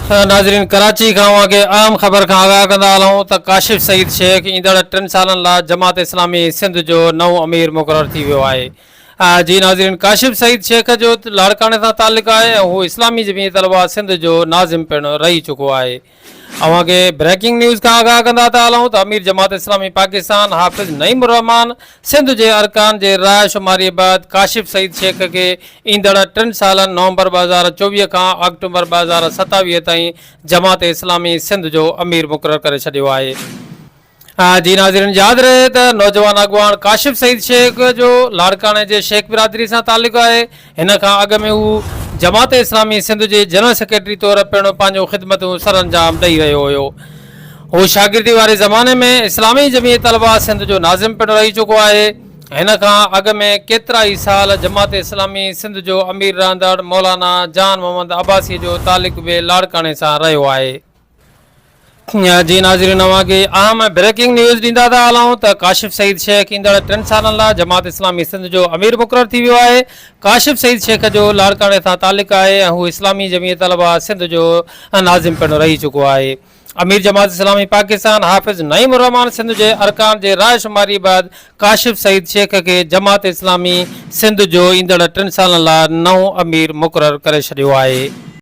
नाज़रीन, कराची खां अॻे अहम ख़बर खां आगाह कंदा हलूं त काशिफ़ सईद शेख ईंदड़ 3 सालनि लाइ जमात इस्लामी सिंध जो नओं अमीर मुक़ररु थी वियो आहे। जी नाज़रीन, काशिफ़ सईद शेख जो लाड़काने सां ताल्लुक़ आहे ऐं हू इस्लामी जमीयत तलबा सिंध जो नाज़िम पिणु रही चुको आहे। अवांखे ब्रेकिंग न्यूज़ का आगाह कंदा था हलूं त अमीर जमात इस्लामी पाकिस्तान हाफ़िज़ नईम रहमान सिंध जे अरकान जे राय शुमारी बैदि काशिफ़ सईद शेख के ईंदड़ 3 सालनि नवंबर 2024 खां अक्टूबर 2027 ताईं जमात इस्लामी सिंध जो अमीर मुक़ररु करे छॾियो आहे। जी नाज़रीन, यादि रहे त नौजवान अॻवान काशिफ़ सईद शेख जो लाड़काने जे शेख बिरादरी सां ताल्लुक़ आहे। हिन खां अॻु में हू जमात इस्लामी सिंध जे जनरल सेक्रेटरी तौरु पिणु पंहिंजो ख़िदमतूं सर अंजाम ॾेई रहियो हुयो। हू शागिर्दी वारे ज़माने में इस्लामी जमीयत तलबा सिंध जो नाज़िम पिणु रही चुको आहे। हिन खां अॻु में केतिरा ई साल जमात इस्लामी सिंध जो अमीर रहंदड़ मौलाना जान मोहम्मद अब्बासी जो ताल्लुक़ बि लाड़काने सां रहियो आहे। जी नाज़रीन, अवांखे अहम ब्रेकिंग न्यूज़ ॾींदा था हलूं त काशिफ़ सईद शेख ईंदड़ 3 सालनि लाइ जमात इस्लामी सिंध जो अमीर मुक़ररु थी वियो आहे। काशिफ़ सईद शेख जो लाड़काने सां ताल्लुक़ आहे ऐं हू इस्लामी जमीयत तलबा सिंध जो नाज़िम पिणु रही चुको आहे। अमीर जमात इस्लामी पाकिस्तान हाफ़िज़ नईम रहमान सिंध जे अरकान जे राय शुमारी बैदि काशिफ़ सईद शेख खे जमात इस्लामी सिंध जो ईंदड़ 3 सालनि लाइ नओं अमीर मुक़ररु करे छॾियो आहे।